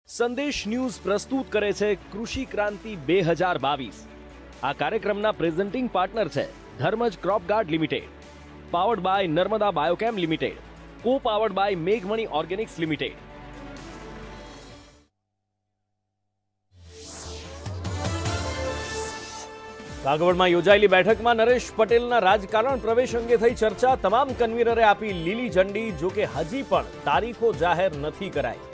સંદેશ ન્યૂઝ પ્રસ્તુત કરે છે કૃષિ ક્રાંતિ 2022। આ કાર્યક્રમના પ્રેઝન્ટિંગ પાર્ટનર છે Dharmaj crop guard limited, powered by Narmada biochem limited, co powered by મેઘમણી ઓર્ગેનિક્સ લિમિટેડ। કાગવડમાં યોજાયેલી બેઠકમાં નરેશ પટેલના રાજકારણ પ્રવેશ અંગે થઈ ચર્ચા। તમામ કન્વીનરે આપી લીલી ઝંડી, જો કે હજી પણ તારીખો જાહેર નથી કરાઈ।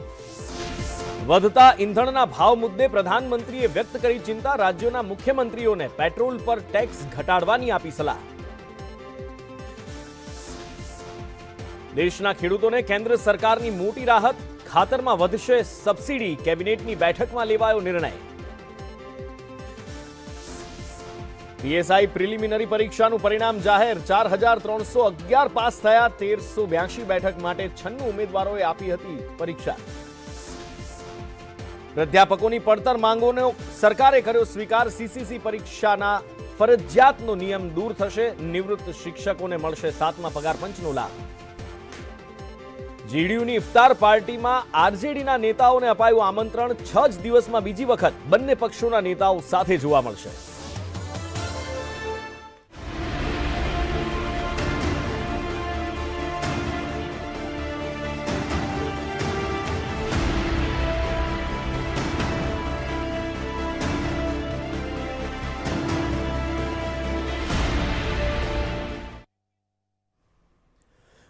વધતા ઈંધણના ભાવ મુદ્દે પ્રધાનમંત્રીએ વ્યક્ત કરી ચિંતા। રાજ્યોના મુખ્યમંત્રીઓને પેટ્રોલ પર ટેક્સ ઘટાડવાની આપી સલાહ। દેશના ખેડૂતોને કેન્દ્ર સરકારની મોટી રાહત, ખાતરમાં વધશે સબસિડી। કેબિનેટની બેઠકમાં લેવાયો નિર્ણય। પીએસઆઈ પ્રિલિમિનરી પરીક્ષાનું પરિણામ જાહેર। 4311 પાસ થયા। 1382 બેઠક માટે 96 ઉમેદવારોએ આપી હતી પરીક્ષા। પ્રાધ્યાપકોની પડતર માંગોનો સરકારે કર્યો સ્વીકાર। સીસીસી પરીક્ષાના ફરજિયાતનો નિયમ દૂર થશે। નિવૃત્ત શિક્ષકોને મળશે 7મા પગાર પંચનો લાભ। જીડીયુની ઇફતાર પાર્ટીમાં આરજેડીના નેતાઓને અપાયું આમંત્રણ। 6 જ દિવસમાં બીજી વખત બંને પક્ષોના નેતાઓ સાથે જોવા મળશે।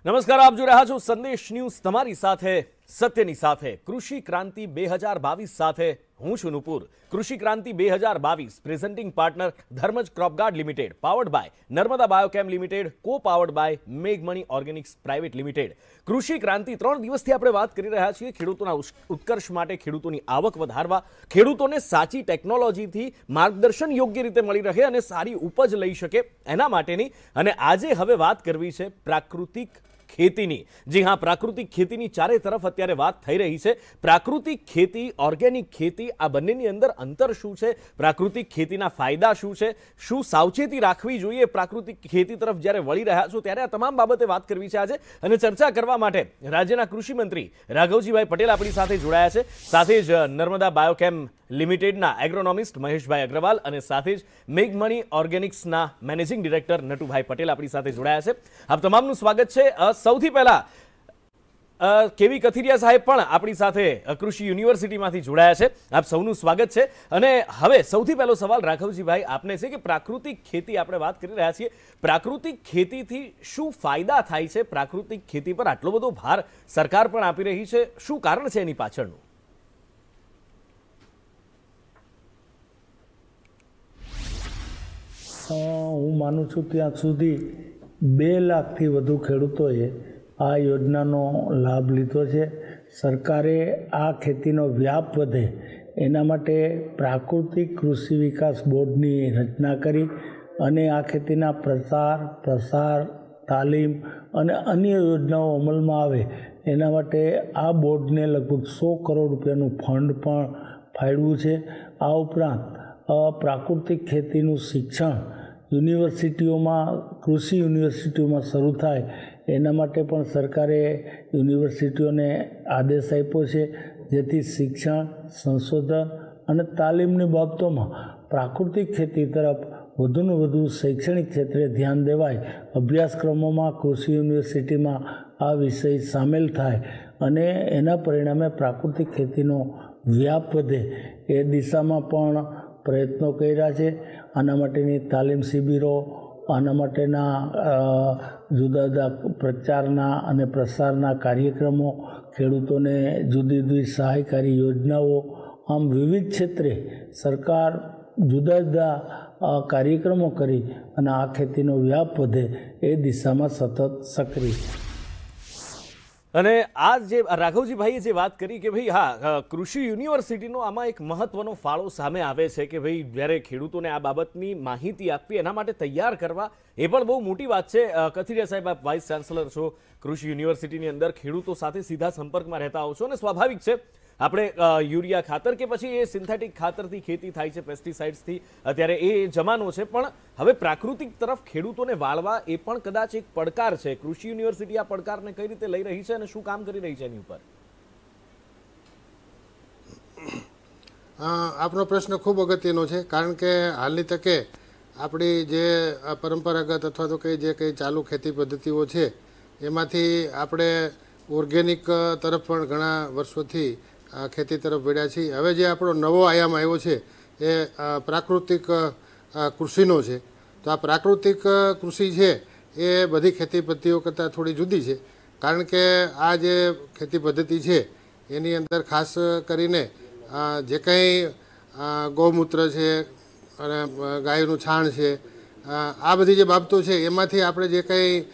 નમસ્કાર, આપ જોઈ રહ્યા છો સંદેશ ન્યૂઝ, તમારી સાથે સત્યની સાથે। કૃષિ ક્રાંતિ 2022 સાથે હું છું Nupur. Krishi Kranti 2022 presenting partner Dharmaj crop guard limited, powered by Narmada biochem limited, co powered by મેઘમણી organics private limited. Krishi Kranti 3 દિવસથી આપણે વાત કરી રહ્યા છીએ ખેડૂતોના ઉત્કર્ષ માટે, ખેડૂતોની આવક વધારવા, ખેડૂતોને સાચી ટેકનોલોજીથી માર્ગદર્શન યોગ્ય રીતે મળી રહે અને સારી ઉપજ લઈ શકે એના માટેની। અને આજે હવે વાત કરવી છે પ્રાકૃતિક ખેતીની। જી હા, પ્રાકૃતિક ખેતીની ચારે તરફ અત્યારે વાત થઈ રહી છે। પ્રાકૃતિક ખેતી, ઓર્ગેનિક ખેતી, આ બંનેની અંદર અંતર શું છે? પ્રાકૃતિક ખેતીના ફાયદા શું છે? શું સાવચેતી રાખવી જોઈએ પ્રાકૃતિક ખેતી તરફ જ્યારે વળી રહ્યા છો ત્યારે? આ તમામ બાબતે વાત કરવી છે આજે। અને ચર્ચા કરવા માટે રાજ્યના કૃષિ મંત્રી રાઘવજીભાઈ પટેલ આપણી સાથે જોડાયા છે, સાથે જ નર્મદા બાયોકેમ લિમિટેડના એગ્રોનોમિસ્ટ મહેશભાઈ અગ્રવાલ અને સાથે જ મેઘમણી ઓર્ગેનિક્સના મેનેજિંગ ડિરેક્ટર નટુભાઈ પટેલ આપણી સાથે જોડાયા છે। આપ તમામનું સ્વાગત છે। સૌથી પહેલા કેવી કથિરિયા સાહેબ પણ આપણી સાથે કૃષિ યુનિવર્સિટીમાંથી જોડાયા છે। આપ સૌનું સ્વાગત છે। અને હવે સૌથી પહેલો સવાલ રાઘવજીભાઈ આપને છે કે પ્રાકૃતિક ખેતી આપણે વાત કરી રહ્યા છીએ, પ્રાકૃતિક ખેતીથી શું ફાયદા થાય છે? પ્રાકૃતિક ખેતી પર આટલો બધો ભાર સરકાર પણ આપી રહી છે, શું કારણ છે એની પાછળનું? હું માનું છું ત્યાં સુધી 2 લાખથી વધુ ખેડૂતોએ આ યોજનાનો લાભ લીધો છે। સરકારે આ ખેતીનો વ્યાપ વધે એના માટે પ્રાકૃતિક કૃષિ વિકાસ બોર્ડની રચના કરી અને આ ખેતીના પ્રસાર, તાલીમ અને અન્ય યોજનાઓ અમલમાં આવે એના માટે આ બોર્ડને લગભગ 100 કરોડ રૂપિયાનું ફંડ પણ ફાળવ્યું છે। આ ઉપરાંત પ્રાકૃતિક ખેતીનું શિક્ષણ યુનિવર્સિટીઓમાં, કૃષિ યુનિવર્સિટીઓમાં શરૂ થાય એના માટે પણ સરકારે યુનિવર્સિટીઓને આદેશ આપ્યો છે, જેથી શિક્ષણ, સંશોધન અને તાલીમની બાબતોમાં પ્રાકૃતિક ખેતી તરફ વધુને વધુ શૈક્ષણિક ક્ષેત્રે ધ્યાન દેવાય। અભ્યાસક્રમોમાં કૃષિ યુનિવર્સિટીમાં આ વિષય સામેલ થાય અને એના પરિણામે પ્રાકૃતિક ખેતીનો વ્યાપ વધે એ દિશામાં પણ પ્રયત્નો કર્યા છે। આના માટેની તાલીમ શિબિરો, આના માટેના જુદા જુદા પ્રચારના અને પ્રસારના કાર્યક્રમો, ખેડૂતોને જુદી જુદી સહાયકારી યોજનાઓ, આમ વિવિધ ક્ષેત્રે સરકાર જુદા જુદા કાર્યક્રમો કરી અને આ ખેતીનો વ્યાપ વધે એ દિશામાં સતત સક્રિય છે। અને આ જે રાઘવજીભાઈએ જે વાત કરી કે ભાઈ હા, કૃષિ યુનિવર્સિટીનો આમાં એક મહત્વનો ફાળો સામે આવે છે કે ભાઈ જ્યારે ખેડૂતોને આ બાબતની માહિતી આપવી, એના માટે તૈયાર કરવા, એ પણ બહુ મોટી વાત છે। કથિરિયા સાહેબ, આપ વાઇસ ચાન્સલર છો કૃષિ યુનિવર્સિટીની અંદર, ખેડૂતો સાથે સીધા સંપર્કમાં રહેતા હોવ છો અને સ્વાભાવિક છે આપણે યુરિયા ખાતર કે પછી એ સિન્થેટિક ખાતરથી ખેતી થાય છે, પેસ્ટિસાઇડ્સથી, અત્યારે એ જમાનો છે, પણ હવે પ્રાકૃતિક તરફ ખેડૂતોને વાળવા એ પણ કદાચ એક પડકાર છે। કૃષિ યુનિવર્સિટી આ પડકારને કઈ રીતે લઈ રહી છે અને શું કામ કરી રહી છે એની ઉપર? આપનો પ્રશ્ન ખૂબ અગત્યનો છે, કારણ કે હાલની તકે આપણી જે પરંપરાગત અથવા તો જે કંઈ ચાલુ ખેતી પદ્ધતિઓ છે એમાંથી આપણે ઓર્ગેનિક તરફ પણ ઘણા વર્ષોથી ખેતી તરફ વળ્યા છીએ. હવે જે આપણો નવો આયામ આવ્યો છે એ પ્રાકૃતિક કૃષિનો છે. તો આ પ્રાકૃતિક કૃષિ છે એ બધી ખેતી પદ્ધતિઓ કરતાં થોડી જુદી છે, કારણ કે આ જે ખેતી પદ્ધતિ છે એની અંદર ખાસ કરીને જે કંઈ ગૌમૂત્ર છે અને ગાયનું છાણ છે, આ બધી જે બાબતો છે એમાંથી આપણે જે કંઈ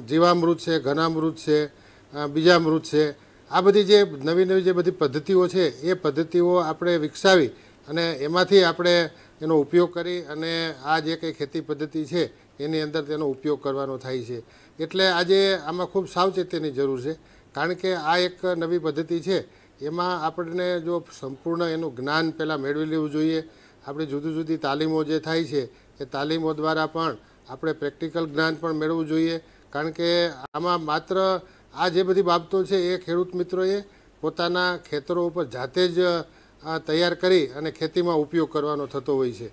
જીવામૃત છે, ઘનામૃત છે, બીજામૃત છે, આ બધી જે નવી નવી જે બધી પદ્ધતિઓ છે એ પદ્ધતિઓ આપણે વિકસાવી અને એમાંથી આપણે એનો ઉપયોગ કરી અને આ જે કંઈ ખેતી પદ્ધતિ છે એની અંદર તેનો ઉપયોગ કરવાનો થાય છે. એટલે આજે આમાં ખૂબ સાવચેતીની જરૂર છે, કારણ કે આ એક નવી પદ્ધતિ છે. એમાં આપણને જો સંપૂર્ણ એનું જ્ઞાન પહેલાં મેળવી લેવું જોઈએ. આપણી જુદી જુદી તાલીમો જે થાય છે એ તાલીમો દ્વારા પણ આપણે પ્રેક્ટિકલ જ્ઞાન પણ મેળવવું જોઈએ, કારણ કે આમાં માત્ર આ જે બધી બાબતો છે એ ખેડૂત મિત્રોએ પોતાના ખેતરો ઉપર જાતે જ તૈયાર કરી અને ખેતીમાં ઉપયોગ કરવાનો થતો હોય છે.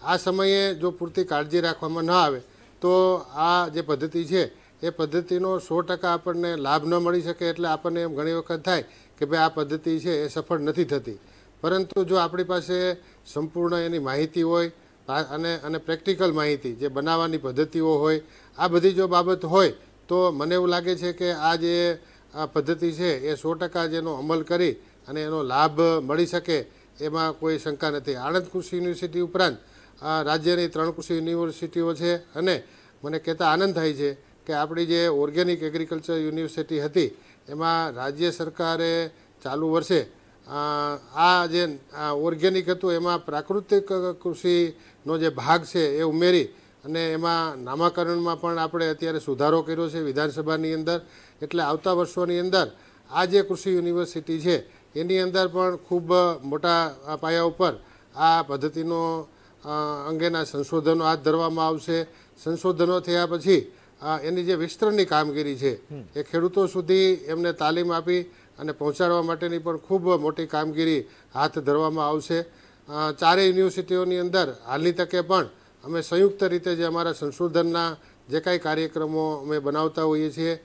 આ સમયે જો પૂરતી કાળજી રાખવામાં ન આવે તો આ જે પદ્ધતિ છે એ પદ્ધતિનો 100% આપણને લાભ ન મળી શકે. એટલે આપણને એમ ઘણી વખત થાય કે ભાઈ આ પદ્ધતિ છે એ સફળ નથી થતી. પરંતુ જો આપણી પાસે સંપૂર્ણ એની માહિતી હોય અને પ્રેક્ટિકલ માહિતી જે બનાવવાની પદ્ધતિઓ હોય, આ બધી જો બાબત હોય તો મને એવું લાગે છે કે આ જે પદ્ધતિ છે એ 100% જેનો અમલ કરી અને એનો લાભ મળી શકે એમાં કોઈ શંકા નથી. આણંદ કૃષિ યુનિવર્સિટી ઉપરાંત રાજ્યની 3 કૃષિ યુનિવર્સિટીઓ છે અને મને કહેતા આનંદ થાય છે કે આપણી જે ઓર્ગેનિક એગ્રીકલ્ચર યુનિવર્સિટી હતી એમાં રાજ્ય સરકારે ચાલુ વર્ષે આ જે ઓર્ગેનિક હતું એમાં પ્રાકૃતિક કૃષિનો જે ભાગ છે એ ઉમેરી અને એમાં નામાકરણમાં પણ આપણે અત્યારે સુધારો કર્યો છે વિધાનસભાની અંદર. એટલે આવતા વર્ષોની અંદર આ જે કૃષિ યુનિવર્સિટી છે એની અંદર પણ ખૂબ મોટા પાયા ઉપર આ પદ્ધતિનો અંગેના સંશોધનો હાથ ધરવામાં આવશે. સંશોધનો થયા પછી એની જે વિસ્તરણની કામગીરી છે એ ખેડૂતો સુધી એમને તાલીમ આપી અને પહોંચાડવા માટેની પણ ખૂબ મોટી કામગીરી હાથ ધરવામાં આવશે. 4 યુનિવર્સિટીઓની અંદર હાલની તકે પણ અમે સંયુક્ત રીતે જે અમારા સંશોધનના જે કાંઈ કાર્યક્રમો અમે બનાવતા હોઈએ છીએ,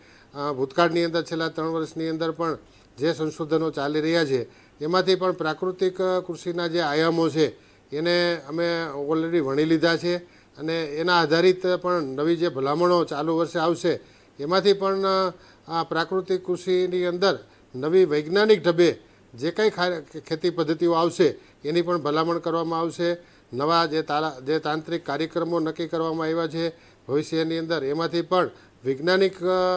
ભૂતકાળની અંદર છેલ્લા 3 વર્ષની અંદર પણ જે સંશોધનો ચાલી રહ્યા છે એમાંથી પણ પ્રાકૃતિક કૃષિના જે આયામો છે એને અમે ઓલરેડી વણી લીધા છે અને એના આધારિત પણ નવી જે ભલામણો ચાલુ વર્ષે આવશે એમાંથી પણ પ્રાકૃતિક કૃષિની અંદર નવી વૈજ્ઞાનિક ઢબે જે કંઈ ખેતી પદ્ધતિઓ આવશે એની પણ ભલામણ કરવામાં આવશે. નવા જે તાંત્રિક કાર્યક્રમો નક્કી કરવામાં આવ્યા છે ભવિષ્યની અંદર એમાંથી પણ વૈજ્ઞાનિક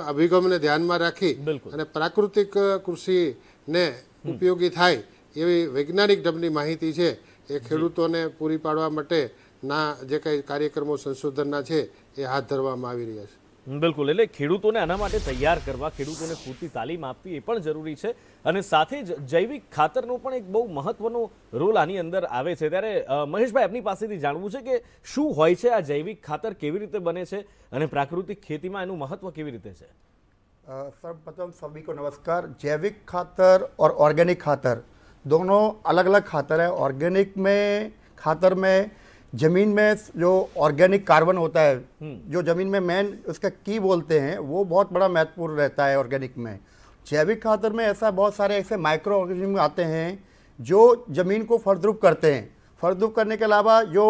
અભિગમને ધ્યાનમાં રાખી અને પ્રાકૃતિક કૃષિને ઉપયોગી થાય એવી વૈજ્ઞાનિક ઢબની માહિતી છે એ ખેડૂતોને પૂરી પાડવા માટેના જે કંઈ કાર્યક્રમો સંશોધનના છે એ હાથ ધરવામાં આવી રહ્યા છે. બિલકુલ, એટલે ખેડૂતોને આના માટે તૈયાર કરવા, ખેડૂતોને પૂરતી તાલીમ આપવી એ પણ જરૂરી છે અને સાથે જ જૈવિક ખાતરનો પણ એક બહુ મહત્વનો રોલ આની અંદર આવે છે. ત્યારે મહેશભાઈ, આપની પાસેથી જાણવું છે કે શું હોય છે આ જૈવિક ખાતર, કેવી રીતે બને છે અને પ્રાકૃતિક ખેતીમાં એનું મહત્વ કેવી રીતે છે? सर्वप्रथम सभी को नमस्कार। जैविक खातर और ऑर्गेनिक खातर दोनों अलग अलग खातर है। ऑर्गेनिक में खातर में ज़मीन में जो ऑर्गेनिक कार्बन होता है, जो ज़मीन में मेन उसका की बोलते हैं, वो बहुत बड़ा महत्वपूर्ण रहता है ऑर्गेनिक में। जैविक खातर में ऐसा बहुत सारे ऐसे माइक्रो ऑर्गेनिज्म आते हैं जो ज़मीन को फलद्रुप करते हैं। फलद्रुप करने के अलावा जो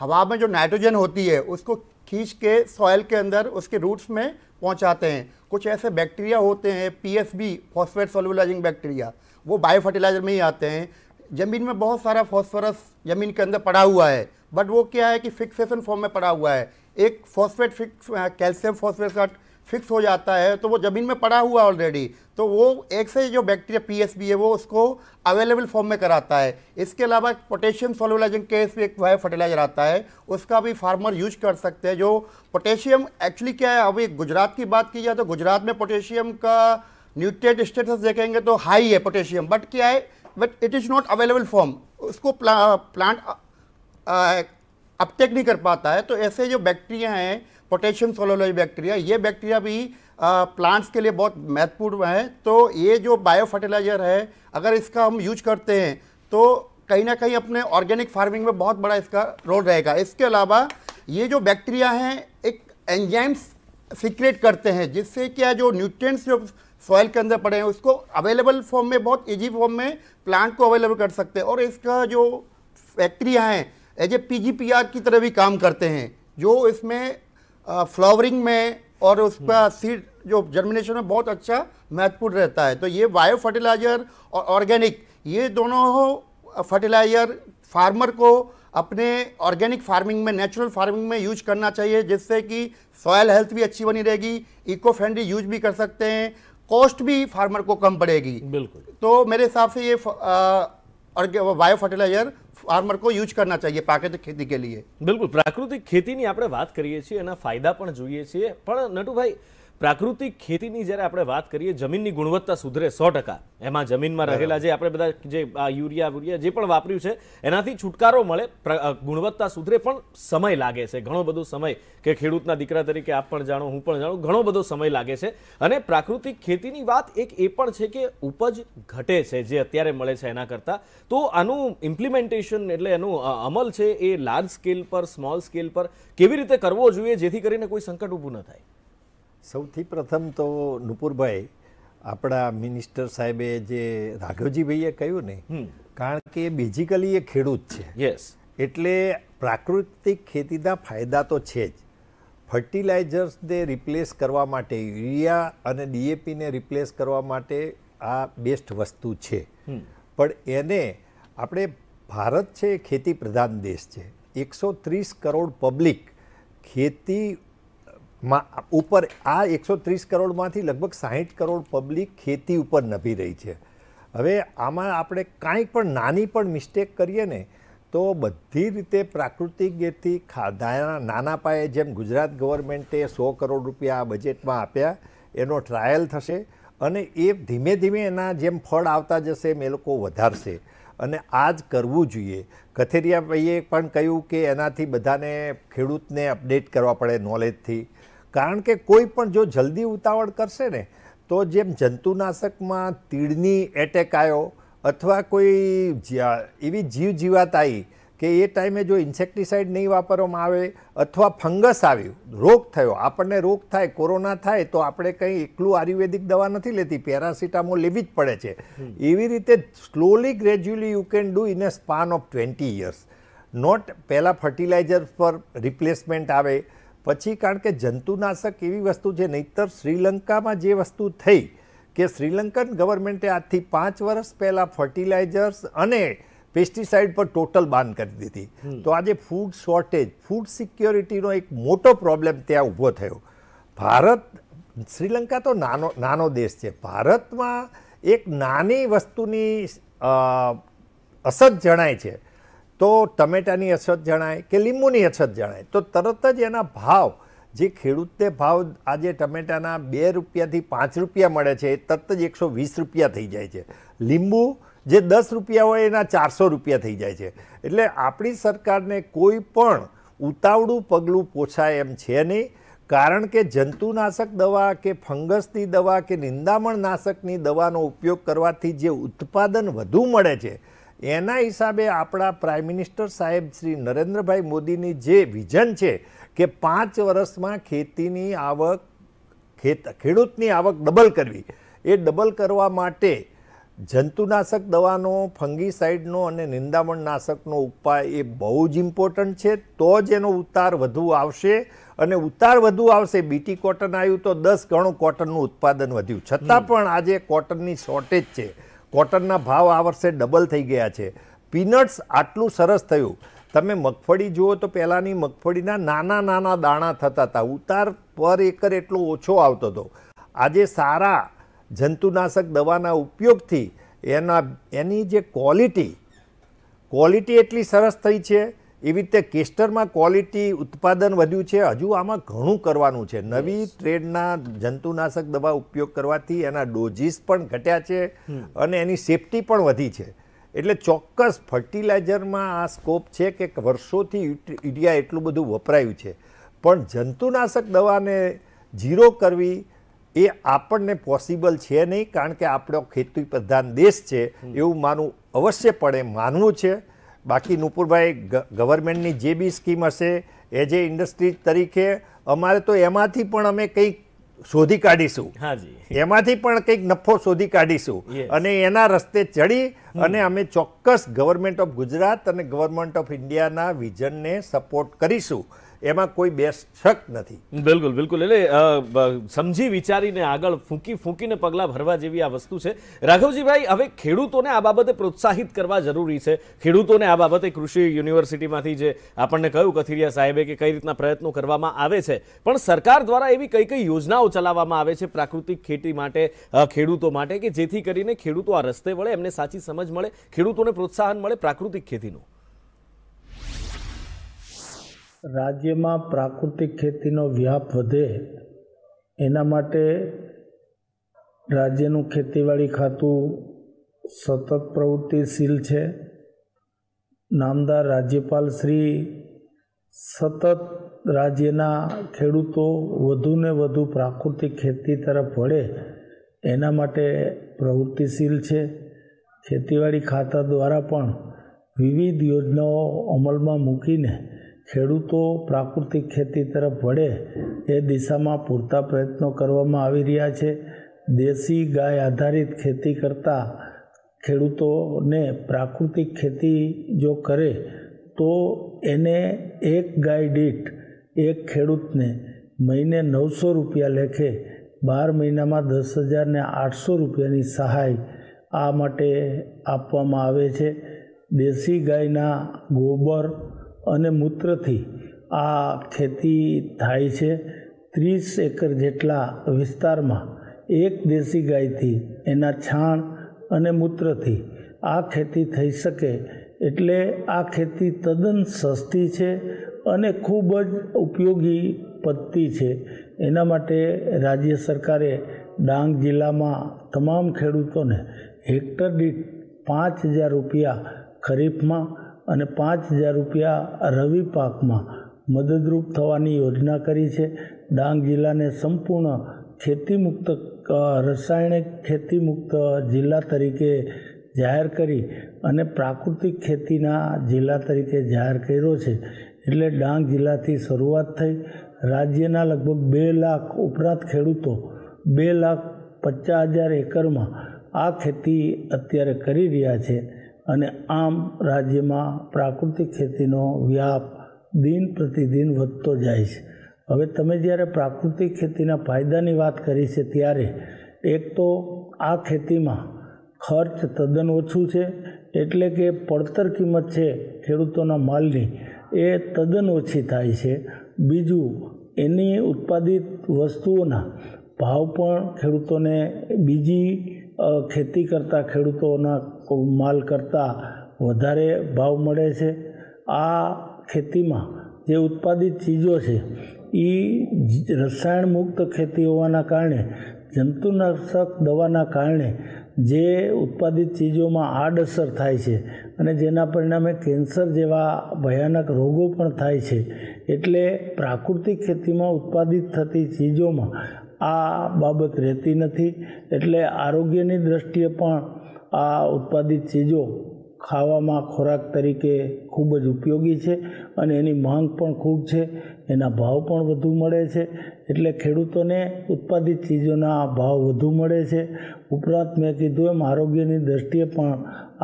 हवा में जो नाइट्रोजन होती है उसको खींच के सॉइल के अंदर उसके रूट्स में पहुंचाते हैं। कुछ ऐसे बैक्टीरिया होते हैं, पीएसबी फॉस्फेट सोल्युलाइजिंग बैक्टीरिया, वो बायो फर्टिलाइजर में ही आते हैं। ज़मीन में बहुत सारा फॉस्फोरस ज़मीन के अंदर पड़ा हुआ है, बट वो क्या है कि फिक्सेशन फॉर्म में पड़ा हुआ है। एक फॉस्फेट कैल्शियम फॉस्फेट का फिक्स हो जाता है तो वो ज़मीन में पड़ा हुआ ऑलरेडी, तो वो एक से जो बैक्टीरिया पीएसबी है वो उसको अवेलेबल फॉर्म में कराता है। इसके अलावा पोटेशियम सोल्युलाइजिंग केस भी एक बायो फर्टिलाइजर आता है, उसका भी फार्मर यूज कर सकते हैं। जो पोटेशियम एक्चुअली क्या है, अभी गुजरात की बात की जाए तो गुजरात में पोटेशियम का न्यूट्रिएंट स्टेटस देखेंगे तो हाई है पोटेशियम, बट क्या है, but it is not available form, उसको प्लांट अपटेक नहीं कर पाता है। तो ऐसे जो बैक्टीरिया हैं पोटेशियम सोल्युलाइजिंग बैक्टीरिया, ये बैक्टीरिया भी प्लांट्स के लिए बहुत महत्वपूर्ण है। तो ये जो बायो फर्टिलाइज़र है, अगर इसका हम यूज करते हैं तो कहीं ना कहीं अपने ऑर्गेनिक फार्मिंग में बहुत बड़ा इसका रोल रहेगा। इसके अलावा ये जो बैक्टीरिया हैं एक एंजाइम्स सीक्रेट करते हैं, जिससे क्या जो न्यूट्रिएंट्स जो सॉइल के अंदर पड़े हैं उसको अवेलेबल फॉर्म में, बहुत इजी फॉर्म में प्लांट को अवेलेबल कर सकते हैं। और इसका जो बैक्टीरिया हैं एज ए PGPR की तरह भी काम करते हैं, जो इसमें फ्लावरिंग में और उसका सीड जो जर्मिनेशन में बहुत अच्छा महत्वपूर्ण रहता है। तो ये बायो फर्टिलाइजर और ऑर्गेनिक, ये दोनों फर्टिलाइजर फार्मर को अपने ऑर्गेनिक फार्मिंग में, नेचुरल फार्मिंग में यूज करना चाहिए, जिससे कि सॉयल हेल्थ भी अच्छी बनी रहेगी, इको फ्रेंडली यूज भी कर सकते हैं, कॉस्ट भी फार्मर को कम पड़ेगी। बिल्कुल। तो मेरे हिसाब से ये बायो फर्टिलाइजर फार्मर को यूज करना चाहिए प्राकृतिक खेती के लिए। बिल्कुल, प्राकृतिक ખેતીની આપણે વાત કરીએ છીએ, એના ફાયદા પણ જોઈએ છીએ, પણ નટુભાઈ પ્રાકૃતિક ખેતીની જ્યારે આપણે વાત કરીએ, જમીનની ગુણવત્તા સુધરે 100%, એમાં જમીનમાં રહેલા જે આપણે બધા જે યુરિયા જે પણ વાપર્યું છે એનાથી છુટકારો મળે, ગુણવત્તા સુધરે, પણ સમય લાગે છે, ઘણો બધો સમય, કે ખેડૂતના દીકરા તરીકે આપ પણ જાણો, હું પણ જાણું, ઘણો બધો સમય લાગે છે। અને પ્રાકૃતિક ખેતીની વાત એક એ પણ છે કે ઉપજ ઘટે છે જે અત્યારે મળે છે એના કરતાં, તો આનું ઇમ્પ્લિમેન્ટેશન એટલે એનું અમલ છે એ લાર્જ સ્કેલ પર, સ્મોલ સ્કેલ પર કેવી રીતે કરવો જોઈએ જેથી કરીને કોઈ સંકટ ઊભું ન થાય? સૌથી પ્રથમ તો નુપુરભાઈ, આપણા મિનિસ્ટર સાહેબે જે રાઘવજીભાઈએ કહ્યું ને, કારણ કે બેઝિકલી એ ખેડૂત છે, યસ, એટલે પ્રાકૃતિક ખેતીના ફાયદા તો છે જ। ફર્ટિલાઇઝર્સને રિપ્લેસ કરવા માટે, યુરિયા અને DAPને રિપ્લેસ કરવા માટે આ બેસ્ટ વસ્તુ છે, પણ એને આપણે, ભારત છે ખેતી પ્રધાન દેશ છે, 130 કરોડ પબ્લિક ખેતી ઉપર, આ 130 કરોડમાંથી લગભગ 60 કરોડ પબ્લિક ખેતી ઉપર નભી રહી છે। હવે આમાં આપણે કાંઈ પણ નાની પણ મિસ્ટેક કરીએ ને તો બધી રીતે પ્રાકૃતિક ખેતી નાના પાયે, જેમ ગુજરાત ગવર્મેન્ટે 100 કરોડ રૂપિયા આ બજેટમાં આપ્યા, એનો ટ્રાયલ થશે અને એ ધીમે ધીમે એના જેમ ફળ આવતા જશે એમ એ લોકો વધારશે, અને આ જ કરવું જોઈએ। કથેરિયાભાઈએ પણ કહ્યું કે એનાથી બધાને, ખેડૂતને અપડેટ કરવા પડે નોલેજથી, કારણ કે કોઈ પણ જો જલ્દી ઉતાવળ કરશે ને તો જેમ જંતુનાશકમાં તીડની એટેક આવ્યો અથવા કોઈ એવી જીવજીવાત આવી કે એ ટાઈમે જો ઇન્સેક્ટિસાઇડ નહીં વાપરવામાં આવે અથવા ફંગસ આવ્યું, રોગ થયો, આપણને રોગ થાય, કોરોના થાય, તો આપણે કંઈ એકલું આયુર્વેદિક દવા નથી લેતી, પેરાસિટામોલ લેવી જ પડે છે। એવી રીતે slowly gradually you can do in a span of 20 years, not પહેલાં ફર્ટિલાઇઝર પર રિપ્લેસમેન્ટ આવે પછી, કારણ કે જંતુનાશક એવી વસ્તુ છે, નહીંતર શ્રીલંકામાં જે વસ્તુ થઈ કે શ્રીલંકન ગવર્મેન્ટે આજથી 5 વર્ષ પહેલાં ફર્ટિલાઇઝર્સ અને પેસ્ટિસાઇડ પર ટોટલ બાન કરી દીધી, તો આજે ફૂડ શોર્ટેજ, ફૂડ સિક્યોરિટીનો એક મોટો પ્રોબ્લેમ ત્યાં ઊભો થયો। ભારત, શ્રીલંકા તો નાનો દેશ છે, ભારતમાં એક નાની વસ્તુની અછત જણાય છે તો ટમેટાની અછત જણાય કે લીંબુની અછત જણાય તો તરત જ એના ભાવ, જે ખેડૂતને ભાવ આજે ટમેટાના 2 રૂપિયાથી 5 રૂપિયા મળે છે, એ તરત જ 120 રૂપિયા થઈ જાય છે। લીંબુ જે 10 રૂપિયા હોય એના 400 રૂપિયા થઈ જાય છે। એટલે આપણી સરકારને કોઈ પણ ઉતાવળું પગલું પોછાય એમ છે નહીં, કારણ કે જંતુનાશક દવા કે ફંગસની દવા કે નિંદામણ નાશકની દવાનો ઉપયોગ કરવાથી જે ઉત્પાદન વધુ મળે છે, એના હિસાબે આપણા પ્રાઇમ મિનિસ્ટર સાહેબ શ્રી નરેન્દ્રભાઈ મોદીની જે વિઝન છે કે 5 વર્ષમાં ખેતીની આવક, ખેડૂતની આવક ડબલ કરવી, એ ડબલ કરવા માટે જંતુનાશક દવાનો, ફંગીસાઇડનો અને નિંદામણ નાશકનો ઉપાય એ બહુ જ ઇમ્પોર્ટન્ટ છે, તો જ એનો ઉતાર વધુ આવશે, અને ઉતાર વધુ આવશે। BT કોટન આવ્યું તો 10 ગણું કોટનનું ઉત્પાદન વધ્યું, છતાં પણ આજે કોટનની શોર્ટેજ છે, કોટનના ભાવ આ વર્ષે ડબલ થઈ ગયા છે। પીનટ્સ આટલું સરસ થયું, તમે મગફળી જુઓ તો પહેલાંની મગફળીના નાના નાના દાણા થતા હતા, ઉતાર પર એકર એટલો ઓછો આવતો હતો। આજે સારા જંતુનાશક દવાના ઉપયોગથી એની જે ક્વોલિટી એટલી સરસ થઈ છે, એવી રીતે કેસ્ટરમાં ક્વોલિટી, ઉત્પાદન વધ્યું છે। હજુ આમાં ઘણું કરવાનું છે, નવી ટ્રેડના જંતુનાશક દવા ઉપયોગ કરવાથી એના ડોઝીસ પણ ઘટ્યા છે અને એની સેફટી પણ વધી છે। એટલે ચોક્કસ ફર્ટિલાઇઝરમાં આ સ્કોપ છે કે વર્ષોથી યુરિયા એટલું બધું વપરાયું છે, પણ જંતુનાશક દવાને ઝીરો કરવી એ આપણને પોસિબલ છે નહીં, કારણ કે આપણો ખેતી પ્રધાન દેશ છે એવું માનું અવશ્યપણે માનવું છે. બાકી નુપુરભાઈ, ગવર્મેન્ટની જે બી સ્કીમ હશે એઝ એ ઇન્ડસ્ટ્રી તરીકે અમારે તો એમાંથી પણ અમે કંઈક શોધી કાઢીશું, એમાંથી પણ કંઈક નફો શોધી કાઢીશું અને એના રસ્તે ચડી અને અમે ચોક્કસ ગવર્મેન્ટ ઓફ ગુજરાત અને ગવર્મેન્ટ ઓફ ઇન્ડિયાના વિઝનને સપોર્ટ કરીશું. એમાં કોઈ બે શક નથી. બિલકુલ બિલકુલ. એટલે સમજી વિચારીને આગળ ફૂંકીને પગલાં ભરવા જેવી આ વસ્તુ છે. રાઘવજીભાઈ, હવે ખેડૂતોને આ બાબતે પ્રોત્સાહિત કરવા જરૂરી છે. ખેડૂતોને આ બાબતે કૃષિ યુનિવર્સિટીમાંથી જે આપણને કહ્યું કથિરિયા સાહેબે કે કઈ રીતના પ્રયત્નો કરવામાં આવે છે, પણ સરકાર દ્વારા એવી કઈ કઈ યોજનાઓ ચલાવવામાં આવે છે પ્રાકૃતિક ખેતી માટે, ખેડૂતો માટે, કે જેથી કરીને ખેડૂતો આ રસ્તે વળે, એમને સાચી સમજ મળે, ખેડૂતોને પ્રોત્સાહન મળે પ્રાકૃતિક ખેતીનું? રાજ્યમાં પ્રાકૃતિક ખેતીનો વ્યાપ વધે એના માટે રાજ્યનું ખેતીવાડી ખાતું સતત પ્રવૃત્તિશીલ છે. નામદાર રાજ્યપાલ શ્રી સતત રાજ્યના ખેડૂતો વધુને વધુ પ્રાકૃતિક ખેતી તરફ વળે એના માટે પ્રવૃત્તિશીલ છે. ખેતીવાડી ખાતા દ્વારા પણ વિવિધ યોજનાઓ અમલમાં મૂકીને ખેડૂતો પ્રાકૃતિક ખેતી તરફ વળે એ દિશામાં પૂરતા પ્રયત્નો કરવામાં આવી રહ્યા છે. દેશી ગાય આધારિત ખેતી કરતા ખેડૂતોને પ્રાકૃતિક ખેતી જો કરે તો એને એક ગાય દીઠ એક ખેડૂતને મહિને 900 રૂપિયા લેખે 12 મહિનામાં 10,800 રૂપિયાની સહાય આ માટે આપવામાં આવે છે. દેશી ગાયના ગોબર અને મૂત્રથી આ ખેતી થાય છે. 30 એકર જેટલા વિસ્તારમાં એક દેશી ગાયથી એના છાણ અને મૂત્રથી આ ખેતી થઈ શકે, એટલે આ ખેતી તદ્દન સસ્તી છે અને ખૂબ જ ઉપયોગી પદ્ધતિ છે. એના માટે રાજ્ય સરકારે ડાંગ જિલ્લામાં તમામ ખેડૂતોને હેક્ટર દીઠ 5,000 રૂપિયા ખરીફમાં અને 5,000 રૂપિયા રવિ પાકમાં મદદરૂપ થવાની યોજના કરી છે. ડાંગ જિલ્લાને સંપૂર્ણ ખેતીમુક્ત, રાસાયણિક ખેતીમુક્ત જિલ્લા તરીકે જાહેર કરી અને પ્રાકૃતિક ખેતીના જિલ્લા તરીકે જાહેર કર્યો છે. એટલે ડાંગ જિલ્લાથી શરૂઆત થઈ. રાજ્યના લગભગ 2 લાખ ઉપરાંત ખેડૂતો 2,50,000 એકરમાં આ ખેતી અત્યારે કરી રહ્યા છે અને આમ રાજ્યમાં પ્રાકૃતિક ખેતીનો વ્યાપ દિન પ્રતિદિન વધતો જાય છે. હવે તમે જ્યારે પ્રાકૃતિક ખેતીના ફાયદાની વાત કરી છે ત્યારે એક તો આ ખેતીમાં ખર્ચ તદ્દન ઓછું છે, એટલે કે પડતર કિંમત છે ખેડૂતોના માલની એ તદ્દન ઓછી થાય છે. બીજું, એની ઉત્પાદિત વસ્તુઓના ભાવ પણ ખેડૂતોને બીજી ખેતી કરતા ખેડૂતોના માલ કરતાં વધારે ભાવ મળે છે. આ ખેતીમાં જે ઉત્પાદિત ચીજો છે એ રસાયણ મુક્ત ખેતી હોવાના કારણે, જંતુનાશક દવાના કારણે જે ઉત્પાદિત ચીજોમાં આડઅસર થાય છે અને જેના પરિણામે કેન્સર જેવા ભયાનક રોગો પણ થાય છે. એટલે પ્રાકૃતિક ખેતીમાં ઉત્પાદિત થતી ચીજોમાં આ બાબત રહેતી નથી. એટલે આરોગ્યની દૃષ્ટિએ પણ આ ઉત્પાદિત ચીજો ખાવામાં ખોરાક તરીકે ખૂબ જ ઉપયોગી છે અને એની માંગ પણ ખૂબ છે, એના ભાવ પણ વધુ મળે છે. એટલે ખેડૂતોને ઉત્પાદિત ચીજોના ભાવ વધુ મળે છે. ઉપરાંત મેં કીધું એમ આરોગ્યની દૃષ્ટિએ પણ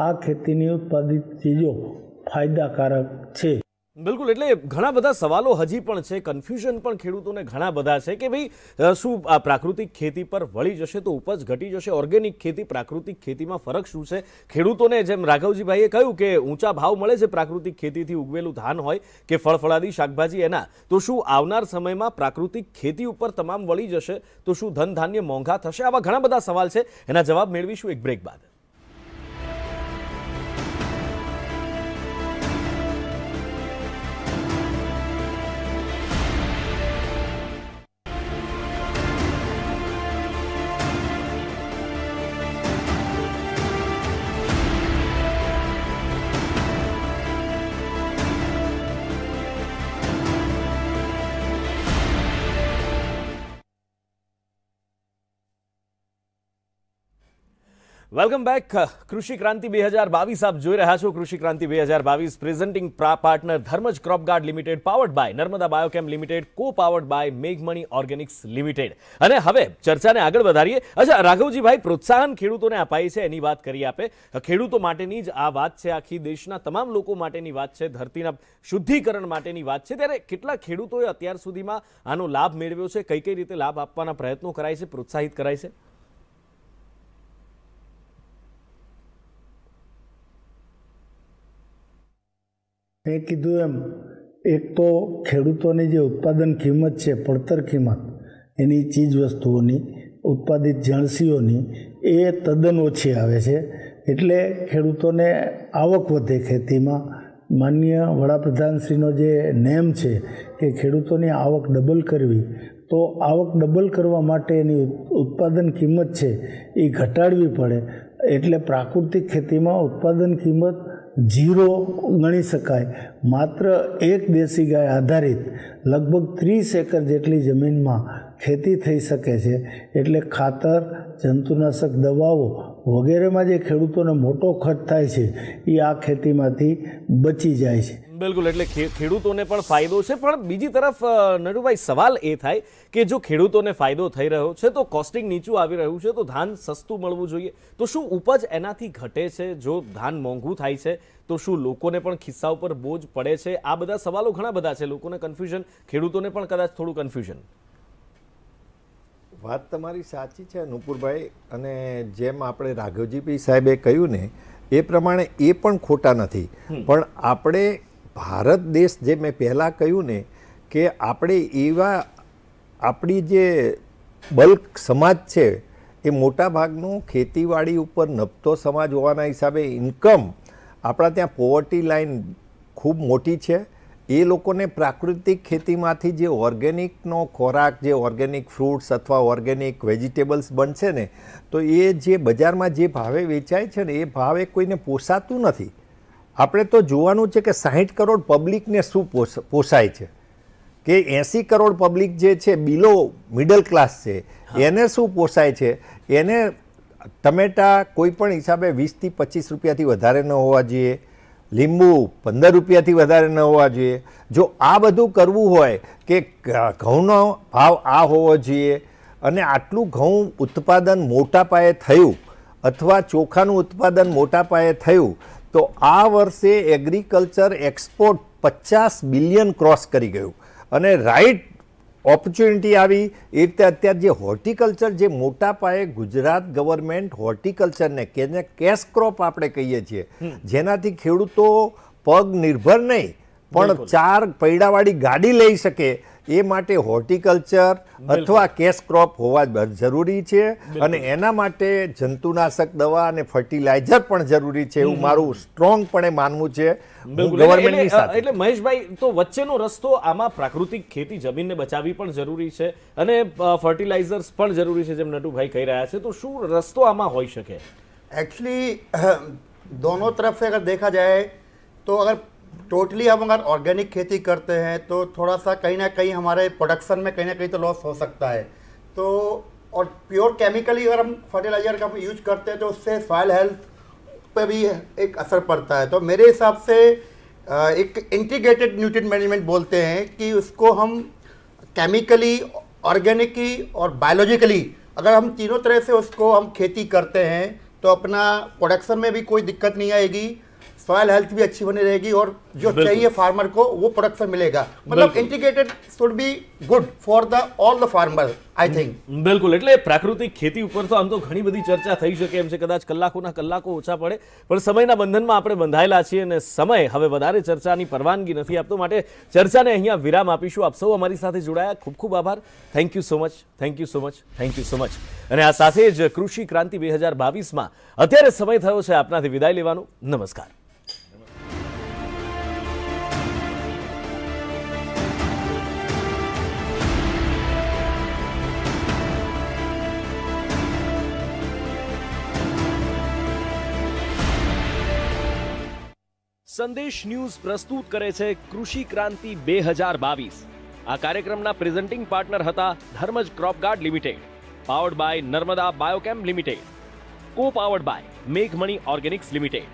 આ ખેતીની ઉત્પાદિત ચીજો ફાયદાકારક છે. બિલકુલ. એટલે ઘણા બધા સવાલો હજી પણ છે, કન્ફ્યુઝન પણ ખેડૂતોને ઘણા બધા છે કે ભાઈ શું આ પ્રાકૃતિક ખેતી પર વળી જશે તો ઉપજ ઘટી જશે? ઓર્ગેનિક ખેતી પ્રાકૃતિક ખેતીમાં ફરક શું છે? ખેડૂતોને જેમ રાઘવજીભાઈએ કહ્યું કે ઊંચા ભાવ મળે છે પ્રાકૃતિક ખેતીથી ઉગવેલું ધાન હોય કે ફળફળાદી શાકભાજી એના, તો શું આવનાર સમયમાં પ્રાકૃતિક ખેતી ઉપર તમામ વળી જશે તો શું ધન ધાન્ય મોંઘા થશે? આવા ઘણા બધા સવાલ છે, એના જવાબ મેળવીશું એક બ્રેક બાદ. Welcome back. કૃષિ ક્રાંતિ 2022 આપ જોઈ રહ્યા છો. Krishi Kranti 2022 presenting partner Dharmaj crop guard limited, powered by Narmada biochem limited, co powered by મેઘમણી ઓર્ગેનિક્સ લિમિટેડ. અને હવે ચર્ચાને આગળ વધારીએ. અચ્છા રાઘવજીભાઈ, પ્રોત્સાહન ખેડૂતોને અપાય છે એની વાત કરી આપે. ખેડૂતો માટેની જ આ વાત છે, આખી દેશના તમામ લોકો માટેની વાત છે, ધરતીના શુદ્ધિકરણ માટેની વાત છે. ત્યારે કેટલા ખેડૂતોએ અત્યાર સુધીમાં આનો લાભ મેળવ્યો છે, કઈ કઈ રીતે લાભ આપવાના પ્રયત્નો કરાય છે, પ્રોત્સાહિત કરાય છે? મેં કીધું એમ, એક તો ખેડૂતોની જે ઉત્પાદન કિંમત છે, પડતર કિંમત એની ચીજ વસ્તુઓની, ઉત્પાદિત જણસીઓની, એ તદ્દન ઓછી આવે છે. એટલે ખેડૂતોને આવક વધે ખેતીમાં. માનનીય વડાપ્રધાનશ્રીનો જે નેમ છે કે ખેડૂતોની આવક ડબલ કરવી, તો આવક ડબલ કરવા માટે એની ઉત્પાદન કિંમત છે એ ઘટાડવી પડે. એટલે પ્રાકૃતિક ખેતીમાં ઉત્પાદન કિંમત 0 ગણી શકાય. માત્ર એક દેશી ગાય આધારિત લગભગ 30 એકર જેટલી જમીનમાં ખેતી થઈ શકે છે. એટલે ખાતર, જંતુનાશક દવાઓ વગેરેમાં જે ખેડૂતોને મોટો ખર્ચ થાય છે એ આ ખેતીમાંથી બચી જાય છે. બિલકુલ, એટલે ખેડૂતોને પણ ફાયદો છે. પણ બીજી તરફ નટુભાઈ, સવાલ એ થાય કે જો ખેડૂતોને ફાયદો થઈ રહ્યો છે તો કોસ્ટિંગ નીચું આવી રહ્યું છે, તો ધાન સસ્તું મળવું જોઈએ, તો શું ઉપજ એનાથી ઘટે છે? જો ધાન મોંઘું થાય છે તો શું લોકોને પણ ખિસ્સા ઉપર બોજ પડે છે? આ બધા સવાલો ઘણા બધા છે, લોકોને કન્ફ્યુઝન, ખેડૂતોને પણ કદાચ થોડું કન્ફ્યુઝન. વાત તમારી સાચી છે નુપુરભાઈ, અને જેમ આપણે રાઘવજીભાઈ સાહેબે કહ્યું ને એ પ્રમાણે એ પણ ખોટા નથી. પણ આપણે ભારત દેશ, જે મેં પહેલાં કહ્યું ને કે આપણે એવા, આપણી જે બલ્ક સમાજ છે એ મોટા ભાગનું ખેતીવાડી ઉપર નભતો સમાજ હોવાના હિસાબે ઇન્કમ આપણા ત્યાં પોવર્ટી લાઈન ખૂબ મોટી છે. એ લોકોને પ્રાકૃતિક ખેતીમાંથી જે ઓર્ગેનિકનો ખોરાક, જે ઓર્ગેનિક ફ્રૂટ્સ અથવા ઓર્ગેનિક વેજીટેબલ્સ બનશે ને, તો એ જે બજારમાં જે ભાવે વેચાય છે ને એ ભાવે કોઈને પોસાતું નથી. આપણે તો જોવાનું છે કે 60 કરોડ પબ્લિકને શું પોસાય છે, કે 80 કરોડ પબ્લિક જે છે બિલો મિડલ ક્લાસ છે એને શું પોસાય છે. એને ટમેટા કોઈ પણ હિસાબે 20 થી 25 રૂપિયાથી વધારે ન હોવા જોઈએ, લીંબુ 15 રૂપિયાથી વધારે ન હોવા જોઈએ. જો આ બધું કરવું હોય કે ઘઉંનો ભાવ આ હોવો જોઈએ, અને આટલું ઘઉં ઉત્પાદન મોટા પાયે થયું અથવા ચોખાનું ઉત્પાદન મોટા પાયે થયું, તો આ વર્ષે એગ્રીકલ્ચર એક્સપોર્ટ 50 બિલિયન ક્રોસ કરી ગયું. અને રાઈટ ઓપોર્ચ્યુનિટી આવી એ રીતે અત્યારે જે હોર્ટિકલ્ચર, જે મોટા પાયે ગુજરાત ગવર્મેન્ટ હોર્ટિકલ્ચરને કે જેને કેશ ક્રોપ આપણે કહીએ છીએ, જેનાથી ખેડૂતો પગ નિર્ભર નહીં પણ 4 પૈડાવાળી ગાડી લઈ શકે, એ માટે હોર્ટિકલ્ચર અથવા કેશ ક્રોપ હોવા જરૂરી છે. અને એના માટે જંતુનાશક દવા અને ફર્ટિલાઇઝર પણ જરૂરી છે, એવું મારું સ્ટ્રોંગપણે માનવું છે ગવર્મેન્ટની સાથે. એટલે મહેશભાઈ, તો વચ્ચેનો રસ્તો આમાં પ્રાકૃતિક ખેતી, જમીનને બચાવવી પણ જરૂરી છે અને ફર્ટિલાઇઝર્સ પણ જરૂરી છે, જેમ નટુભાઈ કહી રહ્યા છે. તો શું રસ્તો આમાં હોઈ શકે? एक्चुअली दोनों तरफ से अगर देखा जाए तो अगर टोटली हम अगर ऑर्गेनिक खेती करते हैं तो थोड़ा सा कहीं ना कहीं हमारे प्रोडक्शन में कहीं ना कहीं तो लॉस हो सकता है. तो और प्योर केमिकली अगर हम फर्टिलाइजर का यूज करते हैं तो उससे सॉइल हेल्थ पे भी एक असर पड़ता है. तो मेरे हिसाब से एक इंटीग्रेटेड न्यूट्रिएंट मैनेजमेंट बोलते हैं कि उसको हम केमिकली, ऑर्गेनिकली और बायोलॉजिकली अगर हम तीनों तरह से उसको हम खेती करते हैं तो अपना प्रोडक्शन में भी कोई दिक्कत नहीं आएगी, सॉइल हेल्थ भी अच्छी बनी रहेगी और जो चाहिए फार्मर को वो प्रोडक्शन मिलेगा. मतलब integrated should be good for the all the farmer, I think. બિલકુલ, એટલે પ્રાકૃતિક ખેતી ઉપર તો આમ તો ઘણી બધી ચર્ચા થઈ શકે એમ છે, કદાચ કલાકોના કલાકો ઓછા પડે, પણ સમયના બંધનમાં આપણે બંધાયેલા છીએ અને સમય હવે વધારે ચર્ચાની પરવાનગી નથી આપતો. માટે ચર્ચાને અહીંયા વિરામ આપીશું. આપ સૌ અમારી સાથે જોડાયા, ખૂબ ખૂબ આભાર. Thank you so much, thank you so much, thank you so much. અને આ સાથે જ કૃષિ ક્રાંતિ 2022માં અત્યારે સમય થયો છે આપનાથી વિદાય લેવાનો. નમસ્કાર. સંદેશ ન્યૂઝ પ્રસ્તુત કરે છે કૃષિ ક્રાંતિ 2022. આ કાર્યક્રમના પ્રેઝન્ટિંગ પાર્ટનર હતા Dharmaj crop guard limited, powered by Narmada biochem limited, Co-powered by Meghmani Organics Limited.